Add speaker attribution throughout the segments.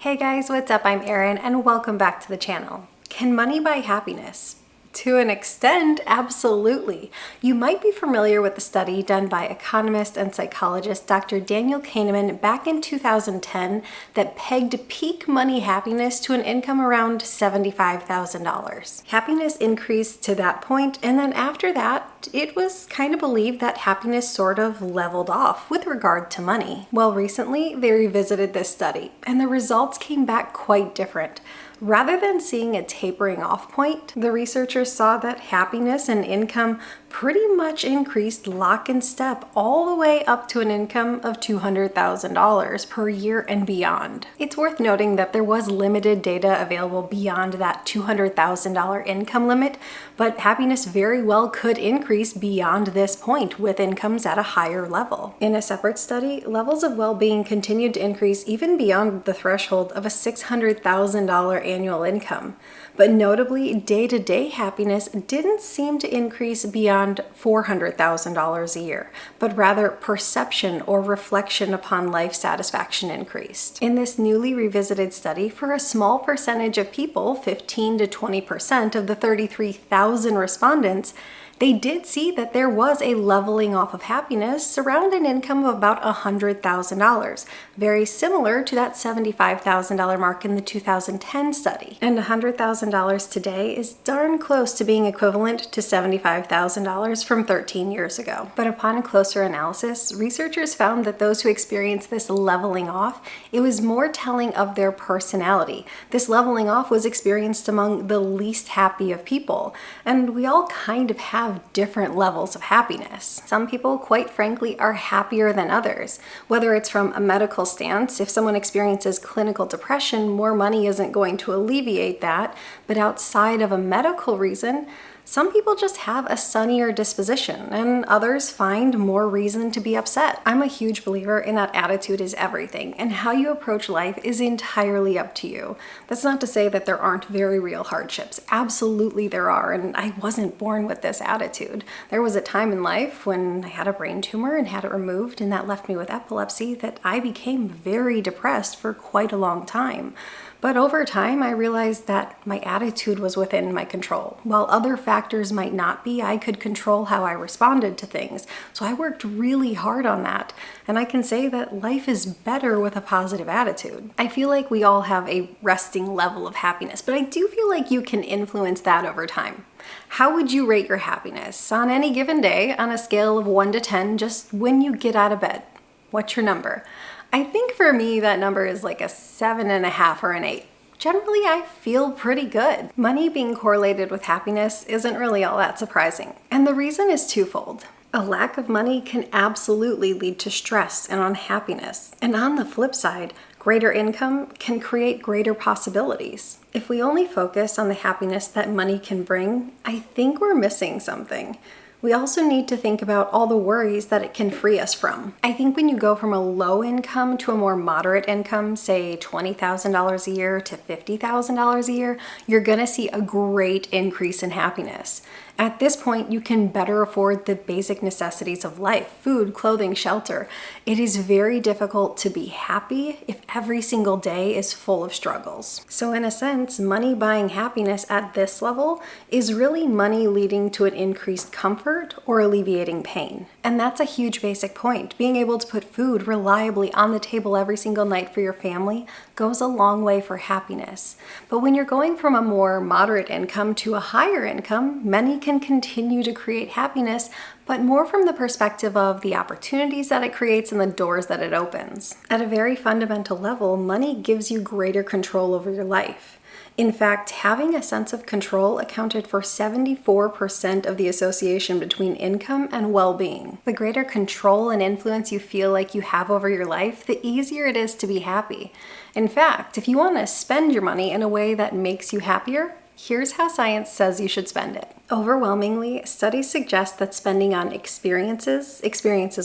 Speaker 1: Hey guys, what's up? I'm Erin and welcome back to the channel. Can money buy happiness? To an extent, absolutely. You might be familiar with the study done by economist and psychologist Dr. Daniel Kahneman back in 2010 that pegged peak money happiness to an income around $75,000. Happiness increased to that point, and then after that, it was kind of believed that happiness sort of leveled off with regard to money. Well, recently they revisited this study, and the results came back quite different. Rather than seeing a tapering off point, the researchers saw that happiness and income pretty much increased lock and step all the way up to an income of $200,000 per year and beyond. It's worth noting that there was limited data available beyond that $200,000 income limit, but happiness very well could increase beyond this point with incomes at a higher level. In a separate study, levels of well-being continued to increase even beyond the threshold of a $600,000 annual income. But notably, day-to-day happiness didn't seem to increase beyond $400,000 a year, but rather perception or reflection upon life satisfaction increased. In this newly revisited study, for a small percentage of people, 15 to 20% of the 33,000 respondents, they did see that there was a leveling off of happiness around an income of about $100,000, very similar to that $75,000 mark in the 2010 study. And $100,000 today is darn close to being equivalent to $75,000 from 13 years ago. But upon closer analysis, researchers found that those who experienced this leveling off, it was more telling of their personality. This leveling off was experienced among the least happy of people, and we all kind of have different levels of happiness. Some people, quite frankly, are happier than others. Whether it's from a medical stance, if someone experiences clinical depression, more money isn't going to alleviate that, but outside of a medical reason, some people just have a sunnier disposition, and others find more reason to be upset. I'm a huge believer in that attitude is everything, and how you approach life is entirely up to you. That's not to say that there aren't very real hardships. Absolutely there are, and I wasn't born with this attitude. There was a time in life when I had a brain tumor and had it removed, and that left me with epilepsy, that I became very depressed for quite a long time. But over time, I realized that my attitude was within my control. While other factors might not be, I could control how I responded to things. So I worked really hard on that. And I can say that life is better with a positive attitude. I feel like we all have a resting level of happiness, but I do feel like you can influence that over time. How would you rate your happiness on any given day on a scale of 1 to 10, just when you get out of bed? What's your number? I think for me, that number is like a 7.5 or an 8. Generally, I feel pretty good. Money being correlated with happiness isn't really all that surprising. And the reason is twofold. A lack of money can absolutely lead to stress and unhappiness. And on the flip side, greater income can create greater possibilities. If we only focus on the happiness that money can bring, I think we're missing something. We also need to think about all the worries that it can free us from. I think when you go from a low income to a more moderate income, say $20,000 a year to $50,000 a year, you're gonna see a great increase in happiness. At this point, you can better afford the basic necessities of life: food, clothing, shelter. It is very difficult to be happy if every single day is full of struggles. So in a sense, money buying happiness at this level is really money leading to an increased comfort or alleviating pain. And that's a huge basic point. Being able to put food reliably on the table every single night for your family goes a long way for happiness. But when you're going from a more moderate income to a higher income, many can continue to create happiness, but more from the perspective of the opportunities that it creates and the doors that it opens. At a very fundamental level, money gives you greater control over your life. In fact, having a sense of control accounted for 74% of the association between income and well-being. The greater control and influence you feel like you have over your life, the easier it is to be happy. In fact, if you want to spend your money in a way that makes you happier, here's how science says you should spend it. Overwhelmingly, studies suggest that spending on experiences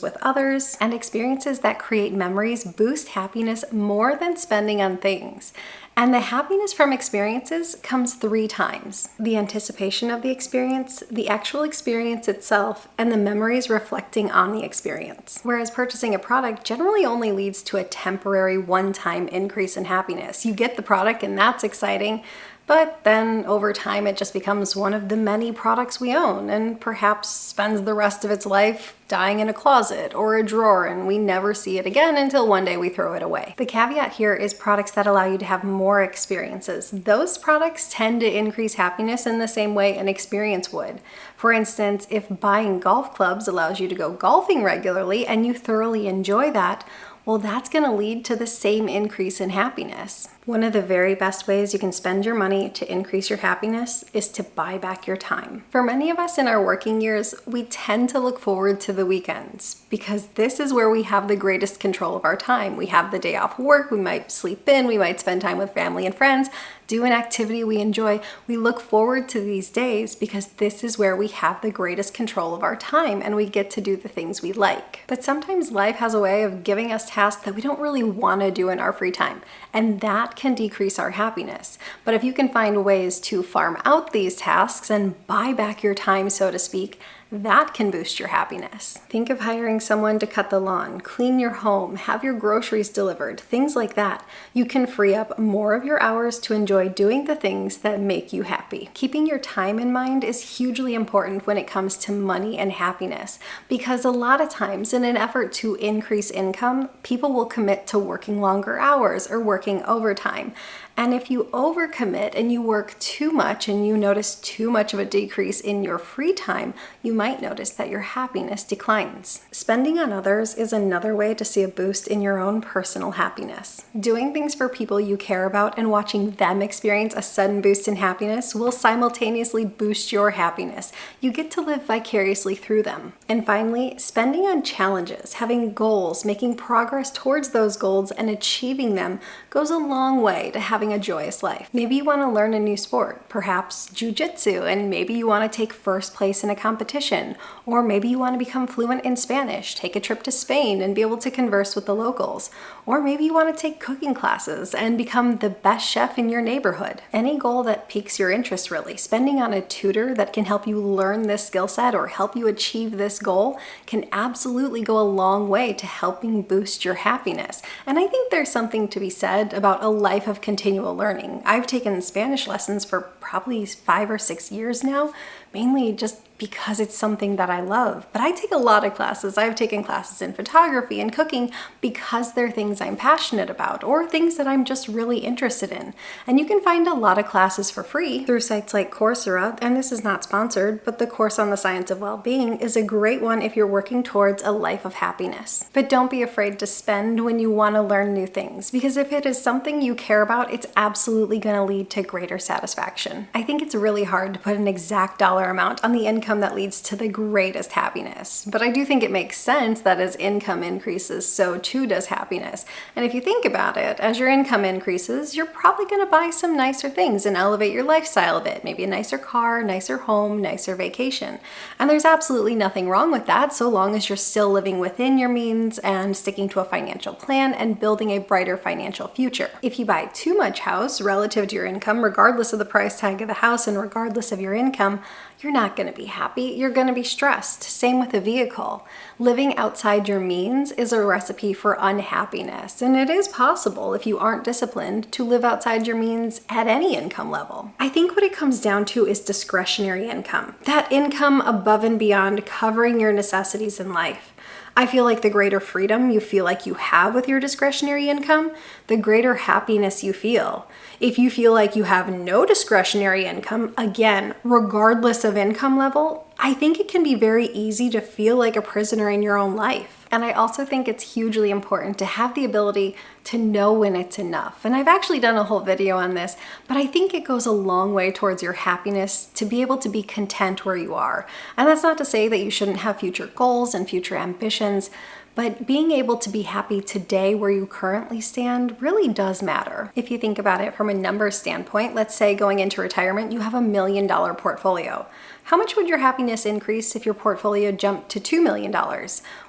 Speaker 1: with others, and experiences that create memories boost happiness more than spending on things. And the happiness from experiences comes 3 times: the anticipation of the experience, the actual experience itself, and the memories reflecting on the experience. Whereas purchasing a product generally only leads to a temporary one-time increase in happiness. You get the product and that's exciting, but then over time it just becomes one of the many products we own and perhaps spends the rest of its life dying in a closet or a drawer, and we never see it again until one day we throw it away. The caveat here is products that allow you to have more experiences. Those products tend to increase happiness in the same way an experience would. For instance, if buying golf clubs allows you to go golfing regularly and you thoroughly enjoy that, well, that's going to lead to the same increase in happiness. One of the very best ways you can spend your money to increase your happiness is to buy back your time. For many of us in our working years, we tend to look forward to the weekends because this is where we have the greatest control of our time. We have the day off work, we might sleep in, we might spend time with family and friends, do an activity we enjoy. We look forward to these days because this is where we have the greatest control of our time and we get to do the things we like. But sometimes life has a way of giving us tasks that we don't really want to do in our free time, and that can decrease our happiness. But if you can find ways to farm out these tasks and buy back your time, so to speak, that can boost your happiness. Think of hiring someone to cut the lawn, clean your home, have your groceries delivered, things like that. You can free up more of your hours to enjoy doing the things that make you happy. Keeping your time in mind is hugely important when it comes to money and happiness, because a lot of times in an effort to increase income, people will commit to working longer hours or working overtime. And if you overcommit and you work too much and you notice too much of a decrease in your free time, you might notice that your happiness declines. Spending on others is another way to see a boost in your own personal happiness. Doing things for people you care about and watching them experience a sudden boost in happiness will simultaneously boost your happiness. You get to live vicariously through them. And finally, spending on challenges, having goals, making progress towards those goals and achieving them goes a long way to having a joyous life. Maybe you want to learn a new sport, perhaps jujitsu, and maybe you want to take first place in a competition, or maybe you want to become fluent in Spanish, take a trip to Spain and be able to converse with the locals, or maybe you want to take cooking classes and become the best chef in your neighborhood. Any goal that piques your interest, really. Spending on a tutor that can help you learn this skill set or help you achieve this goal can absolutely go a long way to helping boost your happiness. And I think there's something to be said about a life of continual learning. I've taken Spanish lessons for probably 5 or 6 years now, mainly just because it's something that I love. But I take a lot of classes. I've taken classes in photography and cooking because they're things I'm passionate about or things that I'm just really interested in. And you can find a lot of classes for free through sites like Coursera, and this is not sponsored, but the course on the science of well-being is a great one if you're working towards a life of happiness. But don't be afraid to spend when you want to learn new things, because if it is something you care about, it's absolutely going to lead to greater satisfaction. I think it's really hard to put an exact dollar amount on the income that leads to the greatest happiness. But I do think it makes sense that as income increases, so too does happiness. And if you think about it, as your income increases, you're probably going to buy some nicer things and elevate your lifestyle a bit. Maybe a nicer car, nicer home, nicer vacation. And there's absolutely nothing wrong with that, so long as you're still living within your means and sticking to a financial plan and building a brighter financial future. If you buy too much house relative to your income, regardless of the price tag of the house and regardless of your income, you're not going to be happy. You're going to be stressed. Same with a vehicle. Living outside your means is a recipe for unhappiness, and it is possible, if you aren't disciplined, to live outside your means at any income level. I think what it comes down to is discretionary income. That income above and beyond covering your necessities in life. I feel like the greater freedom you feel like you have with your discretionary income, the greater happiness you feel. If you feel like you have no discretionary income, again, regardless of income level, I think it can be very easy to feel like a prisoner in your own life. And I also think it's hugely important to have the ability to know when it's enough. And I've actually done a whole video on this, but I think it goes a long way towards your happiness to be able to be content where you are. And that's not to say that you shouldn't have future goals and future ambitions, But being able to be happy today where you currently stand really does matter. If you think about it from a numbers standpoint, let's say going into retirement, you have $1 million portfolio. How much would your happiness increase if your portfolio jumped to $2 million?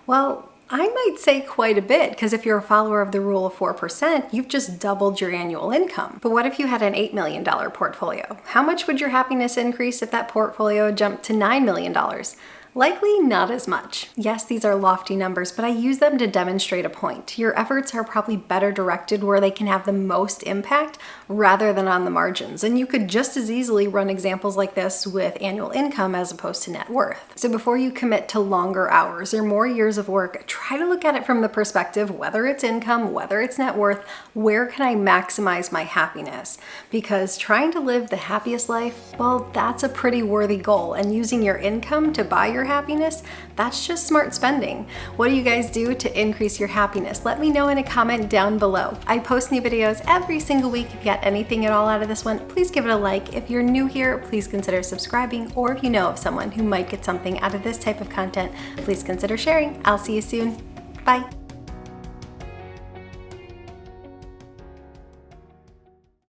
Speaker 1: Well, I might say quite a bit, because if you're a follower of the rule of 4%, you've just doubled your annual income. But what if you had an $8 million portfolio? How much would your happiness increase if that portfolio jumped to $9 million? Likely not as much. Yes, these are lofty numbers, but I use them to demonstrate a point. Your efforts are probably better directed where they can have the most impact rather than on the margins. And you could just as easily run examples like this with annual income as opposed to net worth. So before you commit to longer hours or more years of work, try to look at it from the perspective, whether it's income, whether it's net worth, where can I maximize my happiness? Because trying to live the happiest life, well, that's a pretty worthy goal. And using your income to buy your happiness, that's just smart spending. What do you guys do to increase your happiness? Let me know in a comment down below. I post new videos every single week. If you got anything at all out of this one, please give it a like. If you're new here, please consider subscribing, or if you know of someone who might get something out of this type of content, please consider sharing. I'll see you soon. Bye.